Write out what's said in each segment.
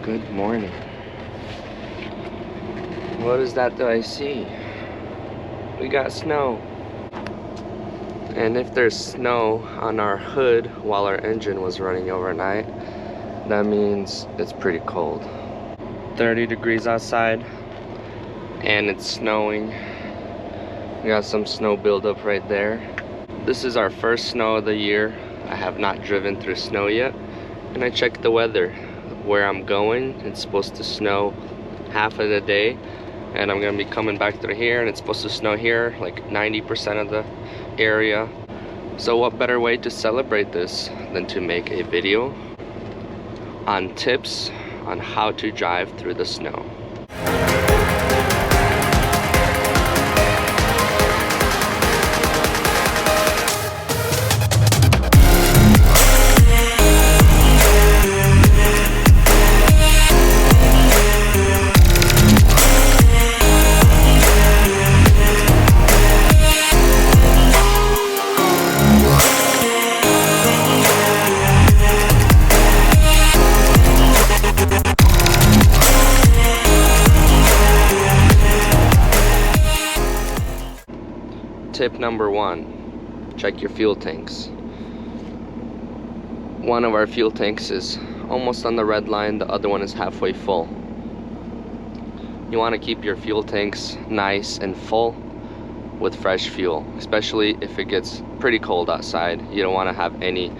Good morning. What is that I see? We got snow. And if there's snow on our hood while our engine was running overnight, that means it's pretty cold. 30 degrees outside and it's snowing. We got some snow buildup right there. This is our first snow of the year. I have not driven through snow yet, and I checked the weather. Where I'm going, it's supposed to snow half of the day, and I'm gonna be coming back through here, and it's supposed to snow here like 90% of the area. So what better way to celebrate this than to make a video on tips on how to drive through the snow. Tip number 1, check your fuel tanks. One of our fuel tanks is almost on the red line, the other one is halfway full. You want to keep your fuel tanks nice and full with fresh fuel, especially if it gets pretty cold outside. You don't want to have any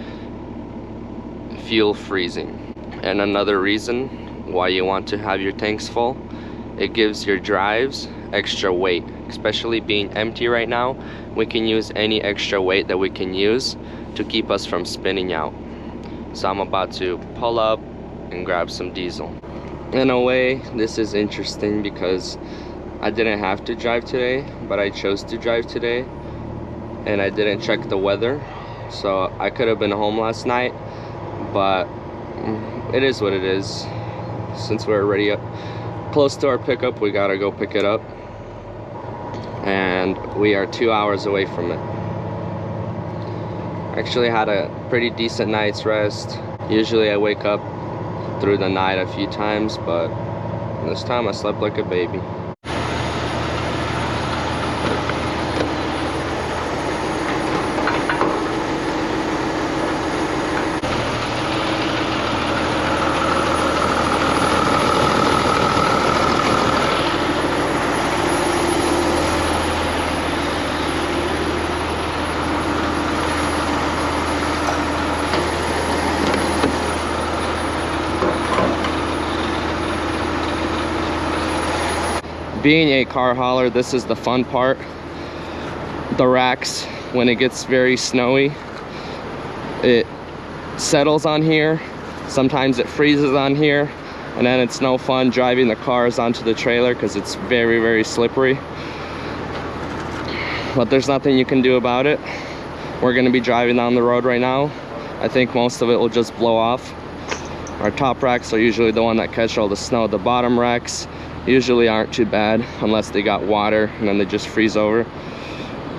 fuel freezing. And another reason why you want to have your tanks full, it gives your drives extra weight. Especially being empty right now, we can use any extra weight that we can use to keep us from spinning out. So I'm about to pull up and grab some diesel. In a way, this is interesting because I didn't have to drive today, but I chose to drive today, and I didn't check the weather. So I could have been home last night, but it is what it is. Since we're already close to our pickup, we gotta go pick it up. And we are 2 hours away from it. Actually had a pretty decent night's rest. Usually I wake up through the night a few times, but this time I slept like a baby. Being a car hauler, this is the fun part. The racks, when it gets very snowy, it settles on here. Sometimes it freezes on here, and then it's no fun driving the cars onto the trailer because it's very, very slippery. But there's nothing you can do about it. We're gonna be driving down the road right now. I think most of it will just blow off. Our top racks are usually the one that catch all the snow. The bottom racks usually aren't too bad unless they got water and then they just freeze over.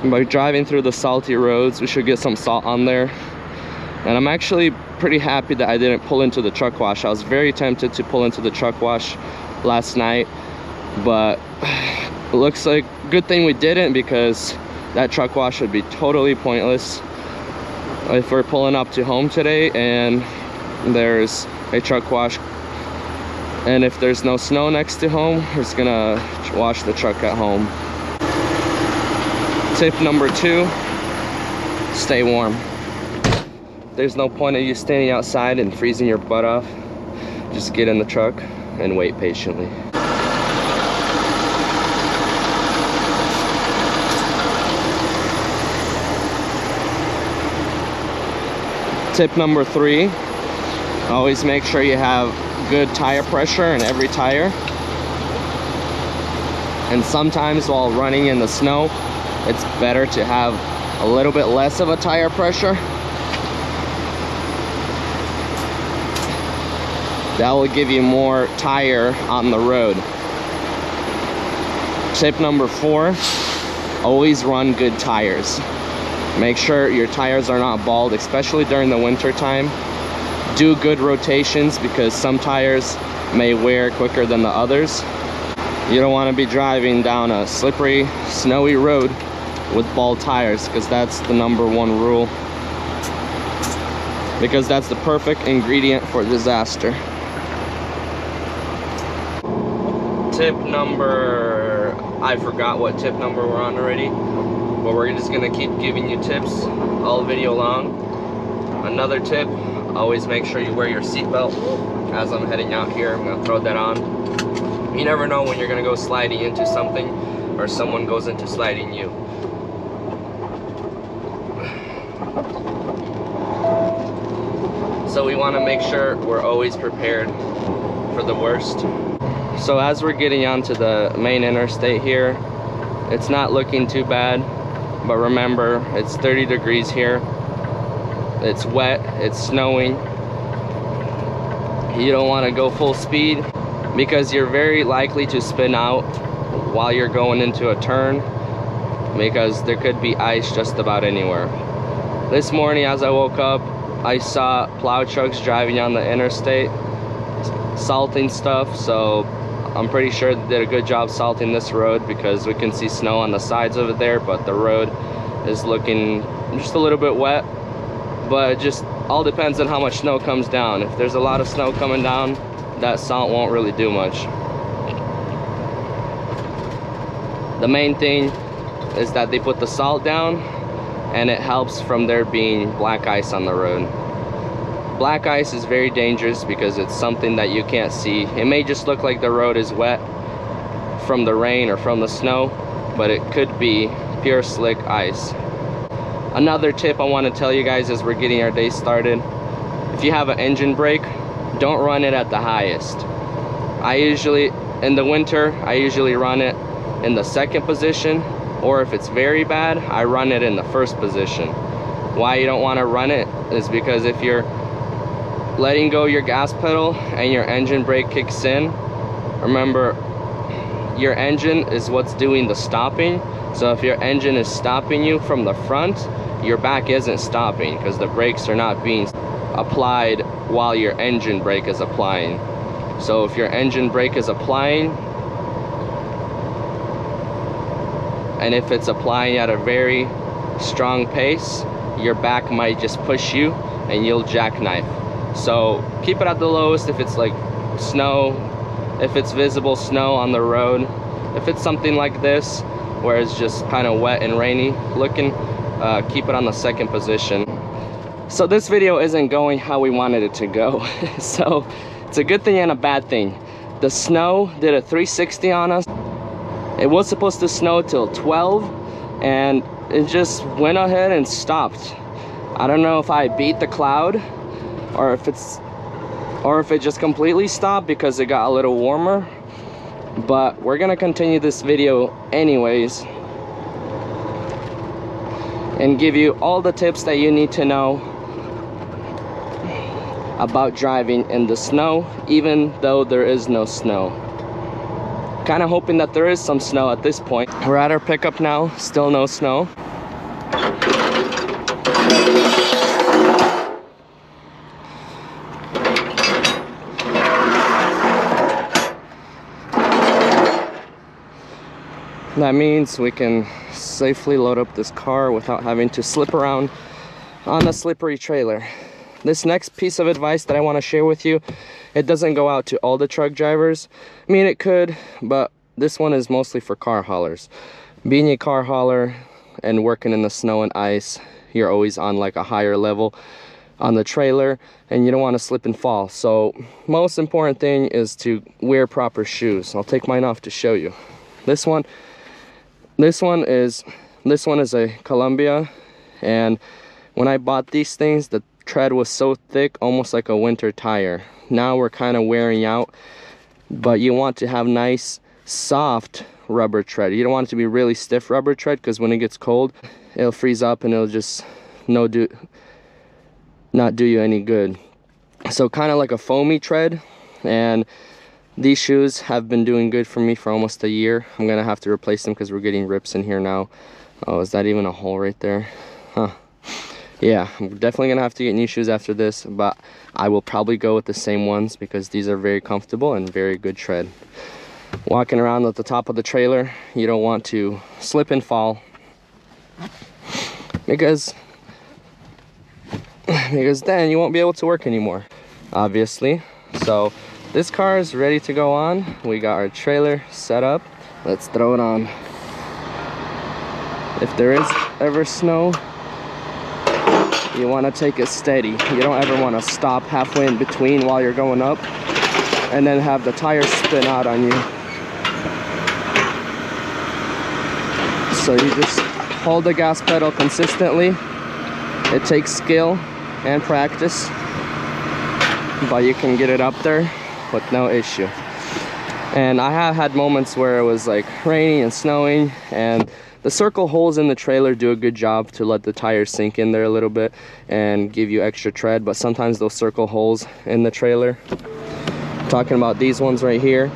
By driving through the salty roads, we should get some salt on there. And I'm actually pretty happy that I didn't pull into the truck wash. I was very tempted to pull into the truck wash last night, but it looks like good thing we didn't, because that truck wash would be totally pointless if we're pulling up to home today and there's a truck wash. And if there's no snow next to home, it's gonna wash the truck at home. Tip number 2, stay warm. There's no point of you standing outside and freezing your butt off. Just get in the truck and wait patiently. Tip number 3, always make sure you have good tire pressure in every tire. And sometimes while running in the snow, it's better to have a little bit less of a tire pressure. That will give you more tire on the road. Tip number 4, always run good tires. Make sure your tires are not bald, especially during the winter time. Do good rotations, because some tires may wear quicker than the others. You don't want to be driving down a slippery, snowy road with bald tires, because that's the #1 rule. Because that's the perfect ingredient for disaster. Tip number, I forgot what tip number we're on already, but we're just gonna keep giving you tips all video long. Another tip, always make sure you wear your seatbelt. As I'm heading out here, I'm gonna throw that on. You never know when you're gonna go sliding into something or someone goes into sliding you. So we want to make sure we're always prepared for the worst. So as we're getting onto the main interstate here, it's not looking too bad, but remember, it's 30 degrees here. It's wet, it's snowing. You don't want to go full speed because you're very likely to spin out while you're going into a turn, because there could be ice just about anywhere. This morning as I woke up, I saw plow trucks driving on the interstate, salting stuff, so I'm pretty sure they did a good job salting this road, because we can see snow on the sides of it there, but the road is looking just a little bit wet. But it just all depends on how much snow comes down. If there's a lot of snow coming down, that salt won't really do much. The main thing is that they put the salt down, and it helps from there being black ice on the road. Black ice is very dangerous because it's something that you can't see. It may just look like the road is wet from the rain or from the snow, but it could be pure slick ice. Another tip I want to tell you guys as we're getting our day started, if you have an engine brake, don't run it at the highest. In the winter, I usually run it in the 2nd position, or if it's very bad, I run it in the 1st position. Why you don't want to run it is because if you're letting go your gas pedal and your engine brake kicks in, remember, your engine is what's doing the stopping. So if your engine is stopping you from the front, your back isn't stopping, because the brakes are not being applied while your engine brake is applying. So if your engine brake is applying, and if it's applying at a very strong pace, your back might just push you and you'll jackknife. So keep it at the lowest if it's like snow, if it's visible snow on the road. If it's something like this where it's just kind of wet and rainy looking, keep it on the 2nd position. So this video isn't going how we wanted it to go. So it's a good thing and a bad thing. The snow did a 360 on us. It was supposed to snow till 12, and it just went ahead and stopped. I don't know if I beat the cloud, or if it just completely stopped because it got a little warmer. But we're gonna continue this video anyways and give you all the tips that you need to know about driving in the snow, even though there is no snow. Kind of hoping that there is some snow at this point. We're at our pickup now, still no snow. That means we can safely load up this car without having to slip around on a slippery trailer. This next piece of advice that I want to share with you, it doesn't go out to all the truck drivers. I mean, it could, but this one is mostly for car haulers. Being a car hauler and working in the snow and ice, you're always on like a higher level on the trailer, and you don't want to slip and fall. So most important thing is to wear proper shoes. I'll take mine off to show you. This one is a Columbia, and when I bought these things, the tread was so thick, almost like a winter tire. Now we're kind of wearing out, but you want to have nice, soft rubber tread. You don't want it to be really stiff rubber tread, because when it gets cold, it'll freeze up and it'll just not do you any good. So kind of like a foamy tread, and these shoes have been doing good for me for almost a year. I'm gonna have to replace them because we're getting rips in here now. Oh, is that even a hole right there? Huh. Yeah, I'm definitely gonna have to get new shoes after this, but I will probably go with the same ones because these are very comfortable and very good tread. Walking around at the top of the trailer, you don't want to slip and fall because then you won't be able to work anymore, obviously. So this car is ready to go on. We got our trailer set up. Let's throw it on. If there is ever snow, you want to take it steady. You don't ever want to stop halfway in between while you're going up and then have the tires spin out on you. So you just hold the gas pedal consistently. It takes skill and practice, but you can get it up there with no issue. And I have had moments where it was like raining and snowing, and the circle holes in the trailer do a good job to let the tires sink in there a little bit and give you extra tread. But sometimes those circle holes in the trailer, talking about these ones right here,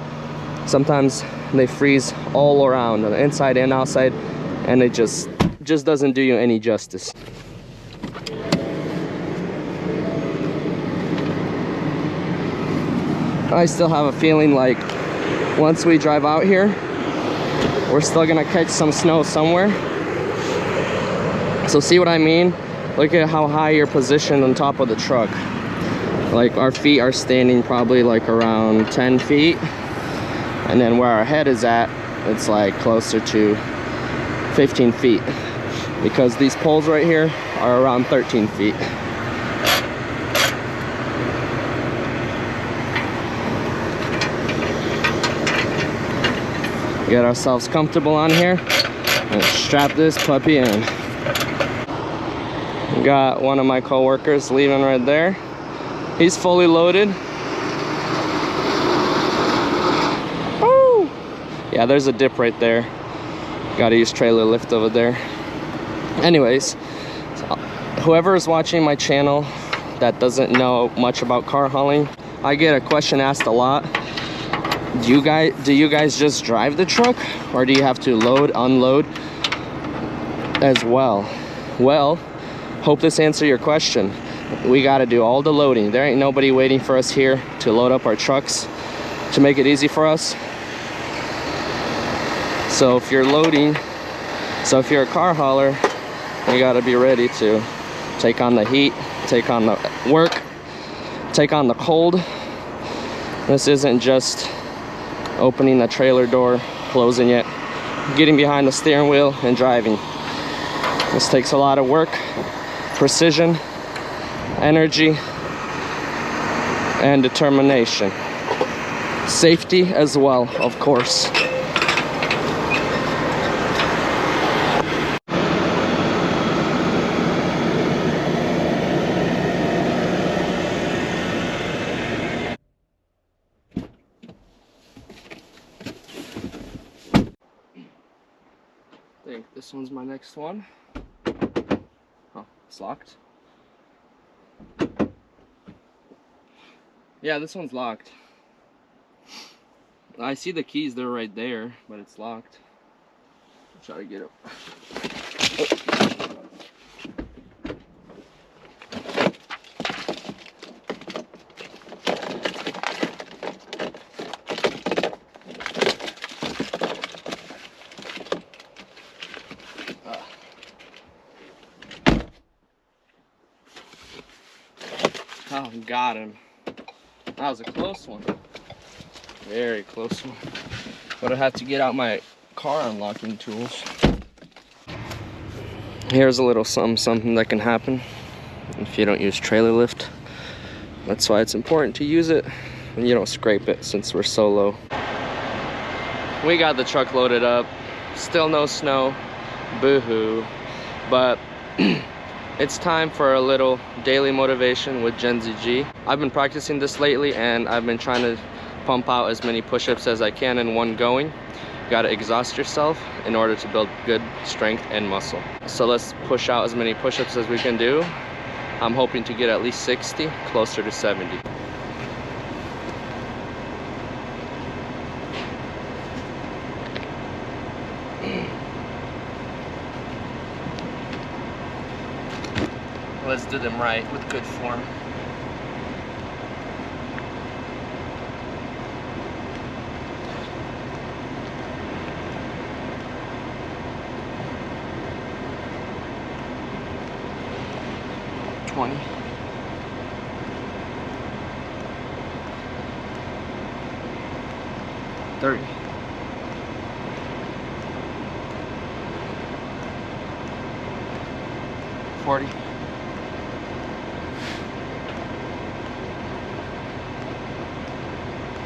sometimes they freeze all around, on the inside and outside, and it just doesn't do you any justice. I still have a feeling like once we drive out here, we're still gonna catch some snow somewhere. So see what I mean? Look at how high you're positioned on top of the truck. Like our feet are standing probably like around 10 feet. And then where our head is at, it's like closer to 15 feet. Because these poles right here are around 13 feet. Get ourselves comfortable on here and strap this puppy in. Got one of my co-workers leaving right there. He's fully loaded. Woo! Yeah, there's a dip right there. Gotta use trailer lift over there. Anyways, whoever is watching my channel that doesn't know much about car hauling, I get a question asked a lot. Do you guys just drive the truck, or do you have to load, unload as well? Well, hope this answers your question. We got to do all the loading. There ain't nobody waiting for us here to load up our trucks to make it easy for us. So if you're loading, so if you're a car hauler, you got to be ready to take on the heat, take on the work, take on the cold. This isn't just opening the trailer door, closing it, getting behind the steering wheel and driving. This takes a lot of work, precision, energy, and determination. Safety as well, of course. I think this one's my next one. Oh, it's locked. Yeah, this one's locked. I see the keys, they're right there, but it's locked. I'll try to get it. Oh, got him. That was a close one. Very close one. But I have to get out my car unlocking tools. Here's a little something that can happen if you don't use trailer lift. That's why it's important to use it and you don't scrape it since we're so low. We got the truck loaded up. Still no snow. Boo-hoo. But it's time for a little daily motivation with Gen ZG. I've been practicing this lately and I've been trying to pump out as many push-ups as I can in one going. You gotta exhaust yourself in order to build good strength and muscle. So let's push out as many push-ups as we can do. I'm hoping to get at least 60, closer to 70. let's do them right with good form. $20. 30. 40.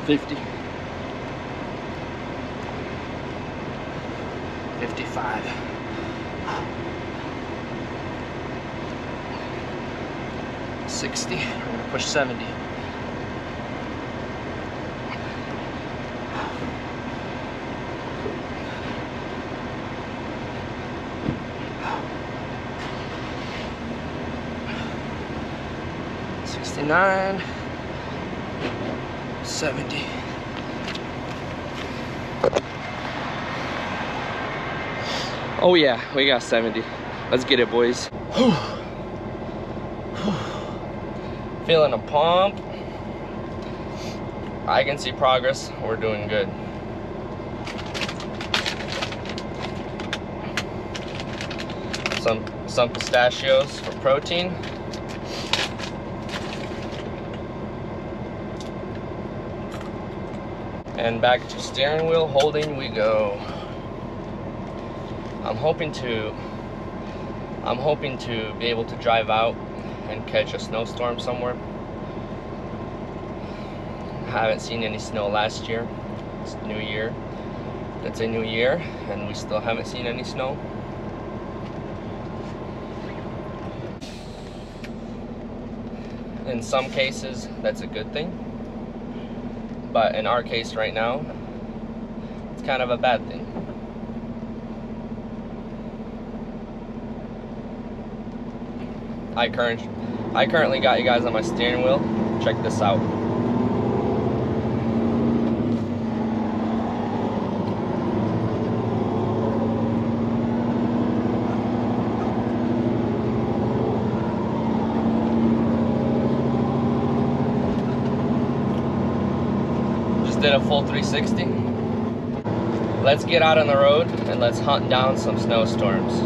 50. 55. 60. We're gonna push 70. 69, 70. Oh yeah, we got 70. Let's get it, boys. Feeling a pump. I can see progress. We're doing good. Some pistachios for protein. And back to steering wheel holding we go. I'm hoping to be able to drive out and catch a snowstorm somewhere. I haven't seen any snow last year. It's New Year. It's a new year and we still haven't seen any snow. In some cases, that's a good thing. But in our case right now, it's kind of a bad thing. I currently got you guys on my steering wheel. Check this out. Did a full 360. Let's get out on the road and let's hunt down some snowstorms.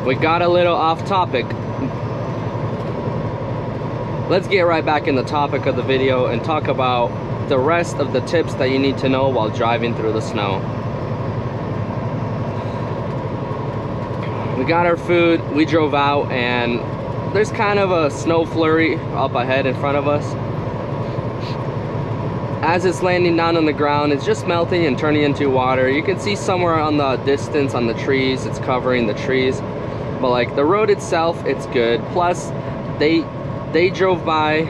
We got a little off topic. Let's get right back in the topic of the video and talk about the rest of the tips that you need to know while driving through the snow. We got our food, we drove out, and there's kind of a snow flurry up ahead in front of us. As it's landing down on the ground, it's just melting and turning into water. You can see somewhere on the distance on the trees, it's covering the trees. But like the road itself, it's good. Plus, they drove by.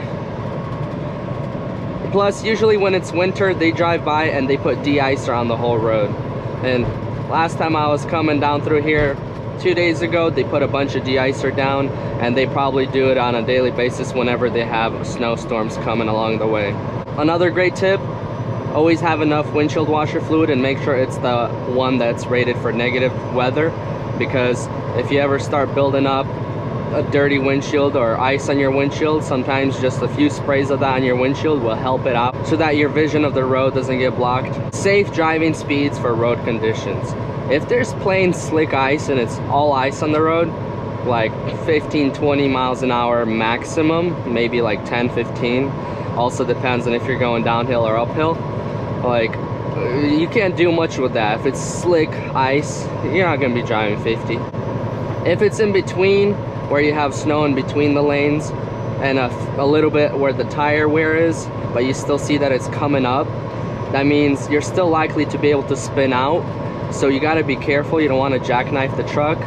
Plus, usually when it's winter, they drive by and they put de-icer on the whole road. And last time I was coming down through here 2 days ago, they put a bunch of de-icer down, and they probably do it on a daily basis whenever they have snowstorms coming along the way. Another great tip, always have enough windshield washer fluid and make sure it's the one that's rated for negative weather, because if you ever start building up a dirty windshield or ice on your windshield, sometimes just a few sprays of that on your windshield will help it out so that your vision of the road doesn't get blocked. Safe driving speeds for road conditions. If there's plain slick ice and it's all ice on the road, like 15-20 miles an hour maximum, maybe like 10-15. Also depends on if you're going downhill or uphill. Like, you can't do much with that. If it's slick ice, you're not gonna be driving 50. If it's in between, where you have snow in between the lanes, and a little bit where the tire wear is, but you still see that it's coming up, that means you're still likely to be able to spin out. So you gotta be careful, you don't wanna jackknife the truck.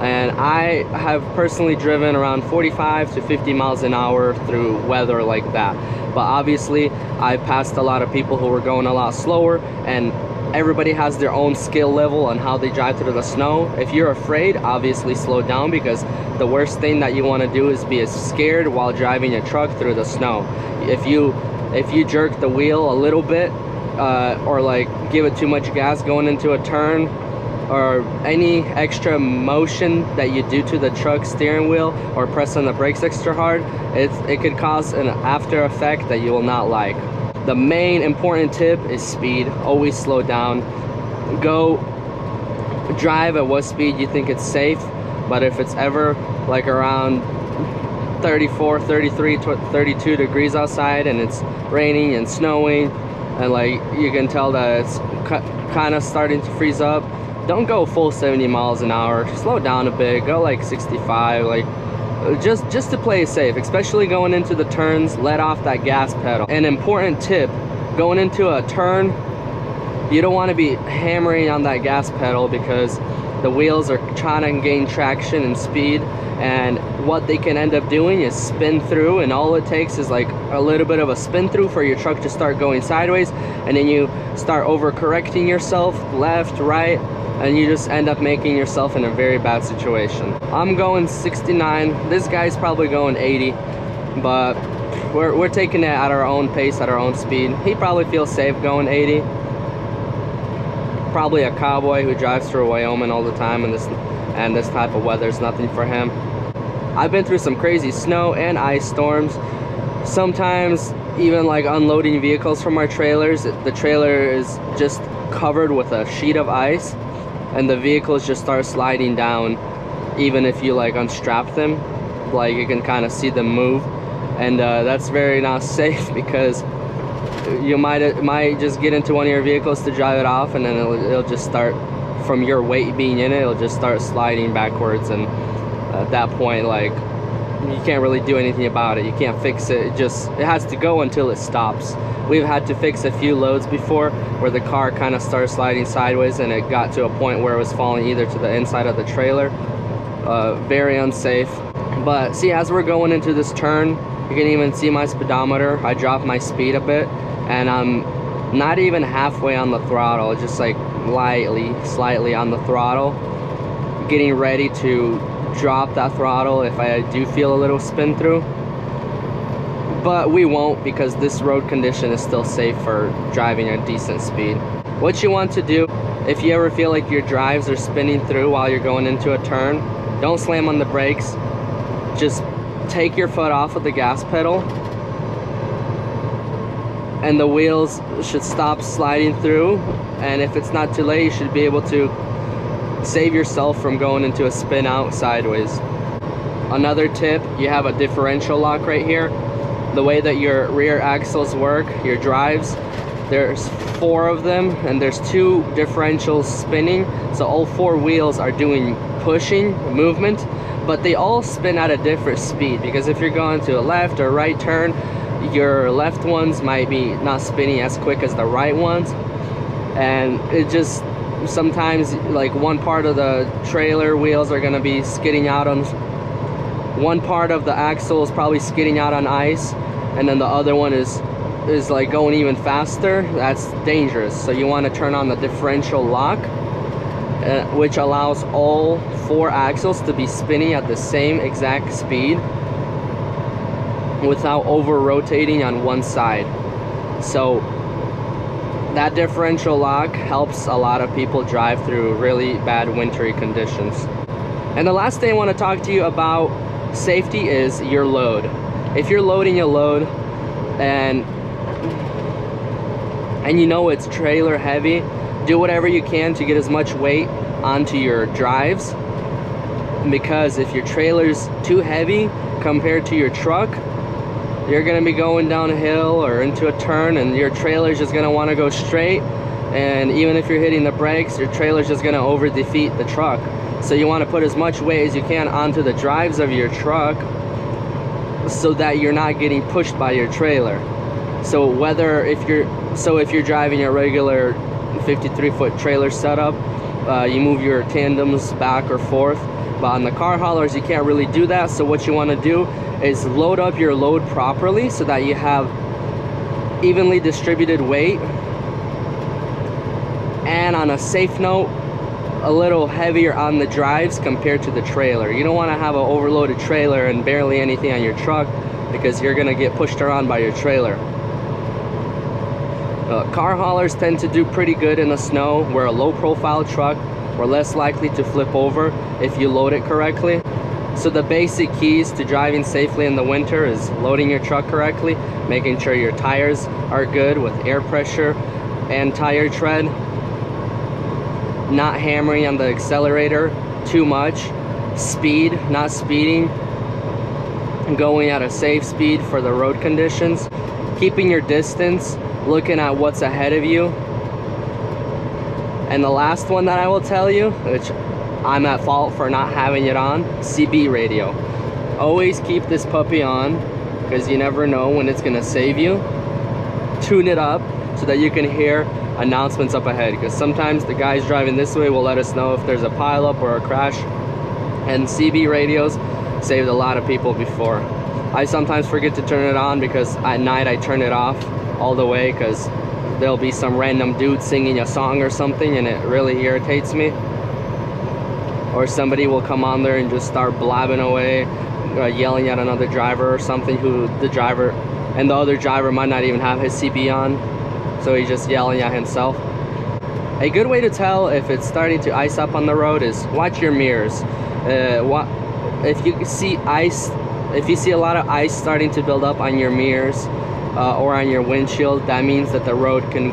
And I have personally driven around 45 to 50 miles an hour through weather like that. But obviously, I passed a lot of people who were going a lot slower, and everybody has their own skill level on how they drive through the snow. If you're afraid, obviously slow down, because the worst thing that you want to do is be scared while driving your truck through the snow. If you jerk the wheel a little bit, or like give it too much gas going into a turn, or any extra motion that you do to the truck steering wheel or press on the brakes extra hard, it could cause an after effect that you will not like. The main important tip is speed. Always slow down. Go drive at what speed you think it's safe, but if it's ever like around 34, 33, 32 degrees outside and it's raining and snowing and like you can tell that it's kind of starting to freeze up, don't go full 70 miles an hour. Slow down a bit, go like 65, like just to play it safe, especially going into the turns. Let off that gas pedal. An important tip, going into a turn, you don't want to be hammering on that gas pedal because the wheels are trying to gain traction and speed, and what they can end up doing is spin through, and all it takes is like a little bit of a spin through for your truck to start going sideways, and then you start overcorrecting yourself left, right, and you just end up making yourself in a very bad situation. I'm going 69, this guy's probably going 80, but we're taking it at our own pace, at our own speed. He probably feels safe going 80. Probably a cowboy who drives through Wyoming all the time, and this type of weather is nothing for him. I've been through some crazy snow and ice storms. Sometimes even like unloading vehicles from our trailers, the trailer is just covered with a sheet of ice and the vehicles just start sliding down. Even if you like unstrap them, like you can kind of see them move, and that's very not safe because you might just get into one of your vehicles to drive it off, and then it'll just start, from your weight being in it, it'll just start sliding backwards, and at that point like you can't really do anything about it. You can't fix it. It has to go until it stops. We've had to fix a few loads before where the car kind of started sliding sideways and it got to a point where it was falling either to the inside of the trailer. Very unsafe. But see, as we're going into this turn, you can even see my speedometer. I dropped my speed a bit and I'm not even halfway on the throttle, just like slightly on the throttle, getting ready to drop that throttle if I do feel a little spin through. But we won't, because this road condition is still safe for driving at decent speed. What you want to do, if you ever feel like your drives are spinning through while you're going into a turn, don't slam on the brakes. Just take your foot off of the gas pedal and the wheels should stop sliding through, and if it's not too late, you should be able to save yourself from going into a spin out sideways. Another tip, you have a differential lock right here. The way that your rear axles work, your drives, there's 4 of them and there's 2 differentials spinning, so all 4 wheels are doing pushing movement, but they all spin at a different speed, because if you're going to a left or right turn, your left ones might be not spinning as quick as the right ones, and it just sometimes like one part of the trailer wheels are going to be skidding out on, one part of the axle is probably skidding out on ice, and then the other one is like going even faster. That's dangerous. So you want to turn on the differential lock, which allows all 4 axles to be spinning at the same exact speed without over rotating on one side. So that differential lock helps a lot of people drive through really bad wintry conditions. And the last thing I want to talk to you about safety is your load. If you're loading a load and you know it's trailer heavy, do whatever you can to get as much weight onto your drives, because if your trailer's too heavy compared to your truck, you're going to be going down a hill or into a turn and your trailer's just going to want to go straight, and even if you're hitting the brakes, your trailer's just going to over defeat the truck. So you want to put as much weight as you can onto the drives of your truck so that you're not getting pushed by your trailer. So if you're driving a regular 53-foot trailer setup, you move your tandems back or forth, but on the car haulers you can't really do that. So what you want to do is load up your load properly so that you have evenly distributed weight, and on a safe note, a little heavier on the drives compared to the trailer. You don't want to have an overloaded trailer and barely anything on your truck, because you're going to get pushed around by your trailer. Car haulers tend to do pretty good in the snow. We're a low profile truck, or less likely to flip over if you load it correctly. So the basic keys to driving safely in the winter is loading your truck correctly, making sure your tires are good with air pressure and tire tread, not hammering on the accelerator too much, speed, not speeding, going at a safe speed for the road conditions, keeping your distance, looking at what's ahead of you. And the last one that I will tell you, which I'm at fault for not having it on, CB radio. Always keep this puppy on, because you never know when it's gonna save you. Tune it up so that you can hear announcements up ahead, because sometimes the guys driving this way will let us know if there's a pileup or a crash, and CB radios saved a lot of people before. I sometimes forget to turn it on because at night I turn it off all the way, because there'll be some random dude singing a song or something and it really irritates me. Or somebody will come on there and just start blabbing away, yelling at another driver or something, who the other driver might not even have his CB on, so he's just yelling at himself. A good way to tell if it's starting to ice up on the road is watch your mirrors. If you see ice, if you see a lot of ice starting to build up on your mirrors or on your windshield, that means that the road can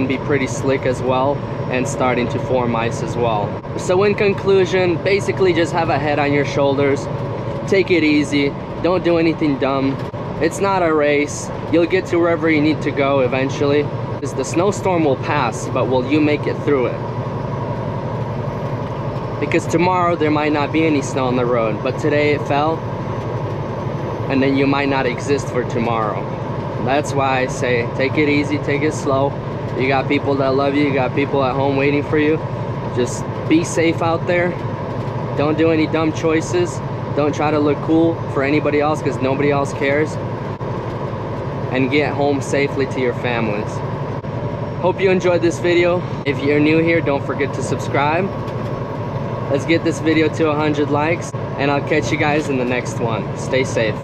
be pretty slick as well, and starting to form ice as well. So in conclusion, basically just have a head on your shoulders, take it easy, don't do anything dumb. It's not a race. You'll get to wherever you need to go eventually. Because the snowstorm will pass, but will you make it through it? Because tomorrow there might not be any snow on the road, but today it fell, and then you might not exist for tomorrow. That's why I say take it easy, take it slow. You got people that love you, you got people at home waiting for you. Just be safe out there. Don't do any dumb choices. Don't try to look cool for anybody else, because nobody else cares. And get home safely to your families. Hope you enjoyed this video. If you're new here, don't forget to subscribe. Let's get this video to 100 likes, and I'll catch you guys in the next one. Stay safe.